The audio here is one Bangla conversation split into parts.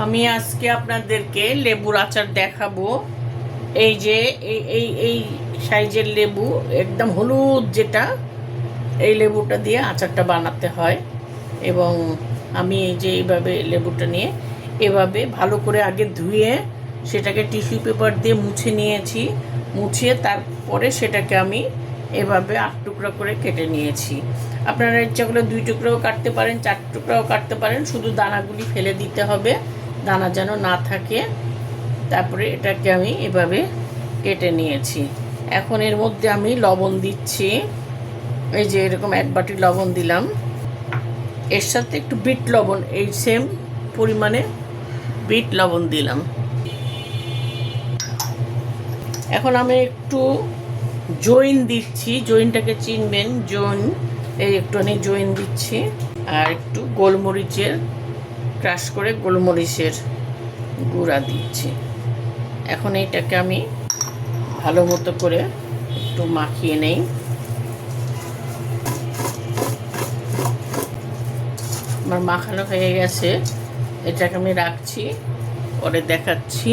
আমি আজকে আপনাদেরকে লেবুর আচার দেখাবো। এই যে এই সাইজের লেবু, একদম হলুদ যেটা, এই লেবুটা দিয়ে আচারটা বানাতে হয়। এবং আমি এই যে এইভাবে লেবুটা নিয়ে এভাবে ভালো করে আগে ধুয়ে সেটাকে টিস্যু পেপার দিয়ে মুছে নিয়েছি। মুছিয়ে তারপরে সেটাকে আমি এভাবে 8 টুকরা করে কেটে নিয়েছি। আপনারা ইচ্ছা করলে 2 টুকরাও কাটতে পারেন, 4 টুকরাও কাটতে পারেন, শুধু দানাগুলি ফেলে দিতে হবে, দানা যেন না থাকে। তারপরে এটাকে আমি এভাবে কেটে নিয়েছি। এখন এর মধ্যে আমি লবণ দিচ্ছি। এই যে এরকম 1 বাটি লবণ দিলাম। এর সাথে একটু বিট লবণ, এই সেম পরিমাণে বিট লবণ দিলাম। এখন আমি একটু জৈন দিচ্ছি, জৈনটাকে চিনবেন, জৈন, এই একটুখানি জৈন দিচ্ছি। আর একটু গোলমরিচের, ক্রাশ করে গোলমরিচের গুঁড়া দিচ্ছি। এখন এইটাকে আমি ভালো মতো করে একটু মাখিয়ে নেই। আমার মাখানো হয়ে গেছে, এটাকে আমি রাখছি, পরে দেখাচ্ছি।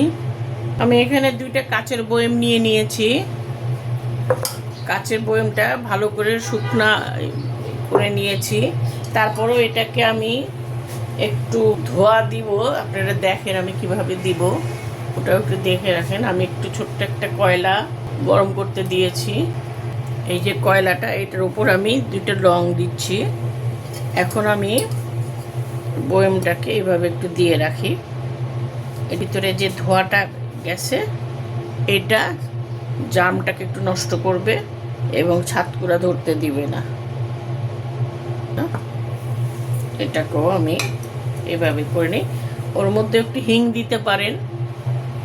আমি এখানে 2টা কাচের বয়াম নিয়ে নিয়েছি। কাচের বয়ামটা ভালো করে শুকনা করে নিয়েছি। তারপরেও এটাকে আমি একটু ধোয়া দিব। আপনারা দেখেন আমি কিভাবে দিব, ওটাও একটু দেখে রাখেন। আমি একটু ছোট্ট একটা কয়লা গরম করতে দিয়েছি। এই যে কয়লাটা, এটার উপর আমি 2টা লং দিচ্ছি। এখন আমি বয়ামটাকে এইভাবে একটু দিয়ে রাখি। এর ভিতরে যে ধোঁয়াটা গেছে, এটা জামটাকে একটু নষ্ট করবে এবং ছাতকুড়া ধরতে দিবে না। এটাকেও আমি এভাবে করে নিই। ওর মধ্যে একটু হিং দিতে পারেন।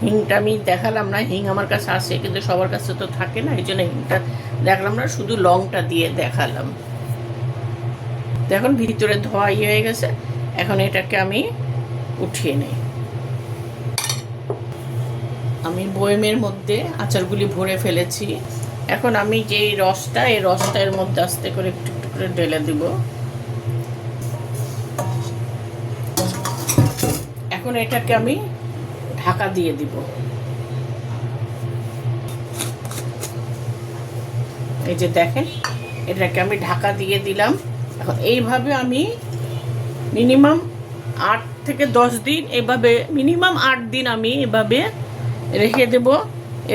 হিংটা আমি দেখালাম না, হিং আমার কাছে আছে কিন্তু সবার কাছে তো থাকে না, এই জন্য হিংটা দেখালাম না, শুধু লংটা দিয়ে দেখালাম। দেখুন ভিতরে ধোয়া হয়ে গেছে। এখন এটাকে আমি উঠিয়ে নেই। আমি বয়ামের মধ্যে আচারগুলি ভরে ফেলেছি। এখন আমি যে রসটা, এই রসটা এর মধ্যে আস্তে করে একটু একটু করে ঢেলে দিব। এখন এটাকে আমি ঢাকা দিয়ে দিব। এই যে দেখেন, এটাকে আমি ঢাকা দিয়ে দিলাম। এখন এইভাবে আমি মিনিমাম 8 থেকে 10 দিন, এভাবে মিনিমাম 8 দিন আমি এভাবে রেখে দেব।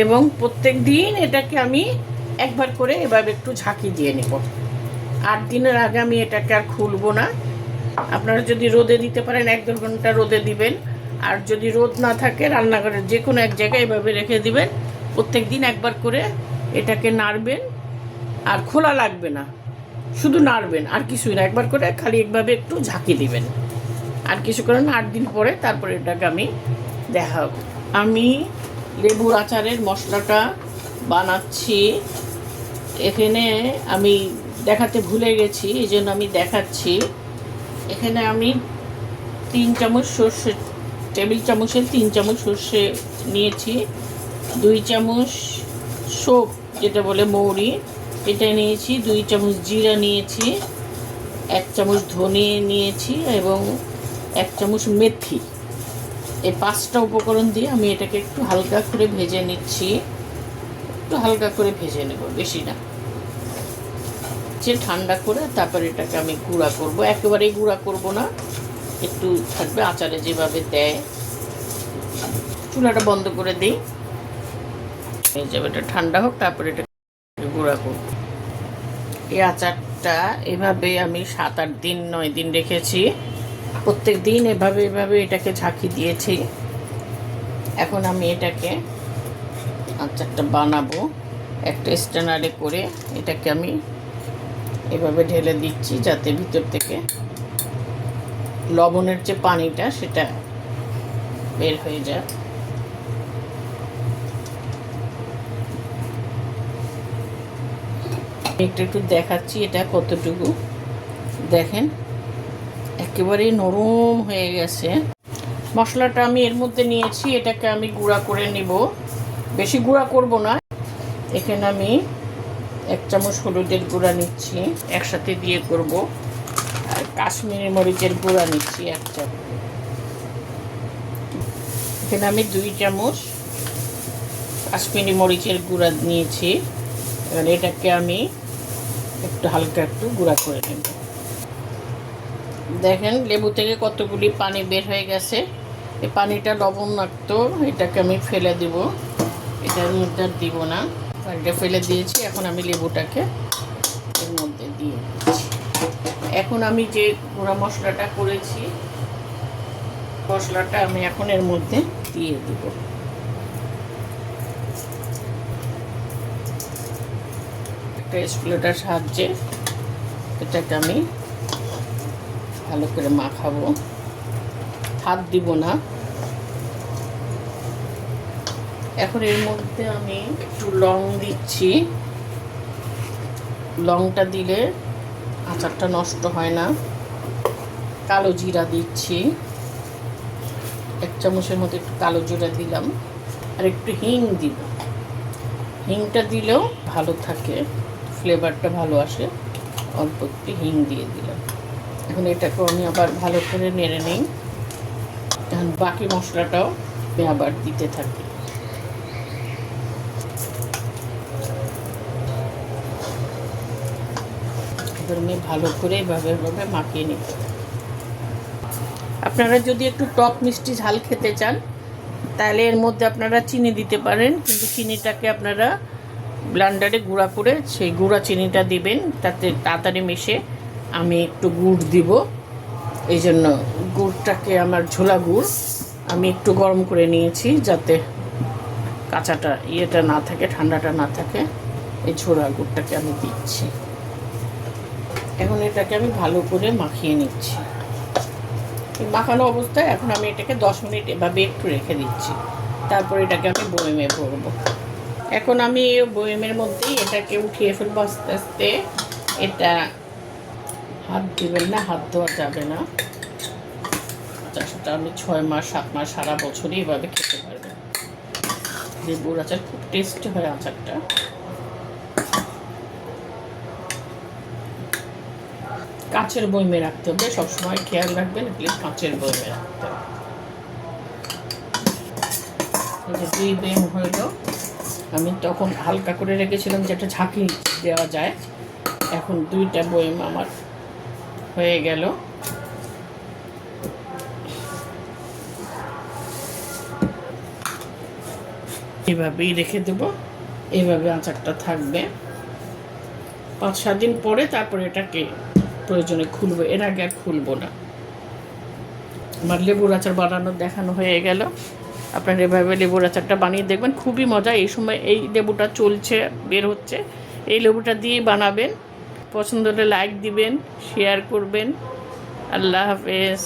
এবং প্রত্যেক দিন এটাকে আমি একবার করে এভাবে একটু ঝাঁকি দিয়ে নেব। 8 দিনের আগে আমি এটাকে আর খুলবো না। আপনারা যদি রোদে দিতে পারেন 1-2 ঘন্টা রোদে দিবেন। আর যদি রোদ না থাকে রান্নাঘরের যে কোনো এক জায়গায় এভাবে রেখে দিবেন। প্রত্যেক দিন একবার করে এটাকে নাড়বেন, আর খোলা লাগবে না, শুধু নাড়বেন, আর কিছুই না। একবার করে খালি একভাবে একটু ঝাঁকি দিবেন। আর কিছু করেন 8 দিন পরে তারপরে এটাকে আমি দেখাবো। আমি লেবুর আচারের মশলাটা বানাচ্ছি। এখানে আমি দেখাতে ভুলে গেছি, এই জন্য আমি দেখাচ্ছি। এখানে আমি 3 চামচ সর্ষে, টেবিল চামচের 3 চামচ সর্ষে নিয়েছি। 2 চামচ শোক, যেটা বলে মৌরি, এটা নিয়েছি। 2 চামচ জিরা নিয়েছি। 1 চামচ ধনে নিয়েছি এবং 1 চামচ মেথি। এই 5টা উপকরণ দিয়ে আমি এটাকে একটু হালকা করে ভেজে নিচ্ছি। একটু হালকা করে ভেজে নেব, বেশি না। ঠান্ডা করে তারপর এটাকে আমি গুঁড়া করব। একেবারেই গুঁড়া করব না, একটু থাকবে আচারে যেভাবে দেয়। চুলাটা বন্ধ করে দিই, এই যাবে, এটা ঠান্ডা হোক, তারপরে এটা গুঁড়া করব। এই আচারটা এভাবে আমি 7-8 দিন 9 দিন রেখেছি। প্রত্যেক দিন এভাবে এটাকে ঝাঁকি দিয়েছি। এখন আমি এটাকে আচারটা বানাবো। একটা স্ট্যান্ডারে করে এটাকে আমি এভাবে ঢেলে দিচ্ছি, যাতে ভিতর থেকে লবণের যে পানিটা সেটা বের হয়ে যায়। একটু দেখাচ্ছি এটা কতটুকু, দেখেন একেবারেই নরম হয়ে গেছে। মশলাটা আমি এর মধ্যে নিয়েছি, এটাকে আমি গুঁড়া করে নিব। বেশি গুঁড়া করব না। এখানে আমি 1 চামচ হলুদের গুঁড়া নিচ্ছি, একসাথে দিয়ে করব। আর কাশ্মীরি মরিচের গুঁড়া নিচ্ছি 1 চামচ। এখানে আমি 2 চামচ কাশ্মীরি মরিচের গুঁড়া নিয়েছি। এবার এটাকে আমি একটু হালকা একটু গুঁড়া করে নেব। দেখেন লেবু থেকে কতগুলি পানি বের হয়ে গেছে। এই পানিটা লবণাক্ত, এটাকে আমি ফেলে দিব। এটার মধ্যে আর দিব না, পানিটা ফেলে দিয়েছি। এখন আমি লেবুটাকে এর মধ্যে দিয়ে দিচ্ছি। এখন আমি যে গুঁড়া মশলাটা করেছি, মশলাটা আমি এখন এর মধ্যে দিয়ে দিব। একটা স্প্যাটুলার সাহায্যে এটাকে আমি ভালো করে মাখাবো, হাত দিব না। এখন এর মধ্যে আমি একটু লং দিচ্ছি। লংটা দিলে আচারটা নষ্ট হয় না। কালো জিরা দিচ্ছি, 1 চামচের মতো একটু কালো জিরা দিলাম। আর একটু হিং দিব। হিংটা দিলেও ভালো থাকে, ফ্লেভারটা ভালো আসে। অল্প একটু হিং দিয়ে দিলাম। এখন এটাকে আমি আবার ভালো করে নেড়ে নিই। এখন বাকি মশলাটাও আমি আবার দিতে থাকি। এবার আমি ভালো করে এভাবে মাখিয়ে নিতে। আপনারা যদি একটু টক মিষ্টি ঝাল খেতে চান তাহলে এর মধ্যে আপনারা চিনি দিতে পারেন, কিন্তু চিনিটাকে আপনারা ব্লেন্ডারে গুঁড়া করে সেই গুঁড়া চিনিটা দিবেন, তাতে তাড়াতাড়ি মিশে। আমি একটু গুড় দিব, এই জন্য গুড়টাকে আমার ঝোলা গুড় আমি একটু গরম করে নিয়েছি, যাতে কাঁচাটা ইয়েটা না থাকে, ঠান্ডাটা না থাকে। এই ঝোলা গুড়টাকে আমি দিচ্ছি। এখন এটাকে আমি ভালো করে মাখিয়ে নিচ্ছি। মাখানো অবস্থায় এখন আমি এটাকে 10 মিনিট এভাবে একটু রেখে দিচ্ছি। তারপর এটাকে আমি বয়েমে ভরবো। এখন আমি এই বয়েমের মধ্যেই এটাকে উঠিয়ে ফেলবো আস্তে আস্তে। এটা হাত দিবেন না, হাত ধোয়া যাবে না। আচারটা আমি 6 মাস 7 মাস সারা বছরই এভাবে খেতে পারবেন। লেবুর আচার খুব টেস্টি হয় আচারটা। কাঁচের বয়মে রাখতে হবে, সবসময় খেয়াল রাখবেন, প্লিজ কাঁচের বয়মে রাখতে হবে। এই যে 2 বয়ম হইল, আমি তখন হালকা করে রেখেছিলাম যেটা ঝাঁকি দেওয়া যায়। এখন 2টা বয়ম আমার হয়ে গেল। এভাবেই রেখে দেব, এইভাবে আচারটা থাকবে। 5-7 দিন পরে তারপরে এটাকে প্রয়োজনে খুলবো, এর আগে আর খুলবো না। আমার লেবুর আচার বানানো দেখানো হয়ে গেল। আপনারা এভাবে লেবুর আচারটা বানিয়ে দেখবেন, খুবই মজা। এই সময় এই লেবুটা চলছে, বের হচ্ছে, এই লেবুটা দিয়েই বানাবেন। পছন্দ হলে লাইক দিবেন, শেয়ার করবেন। আল্লাহ হাফেজ।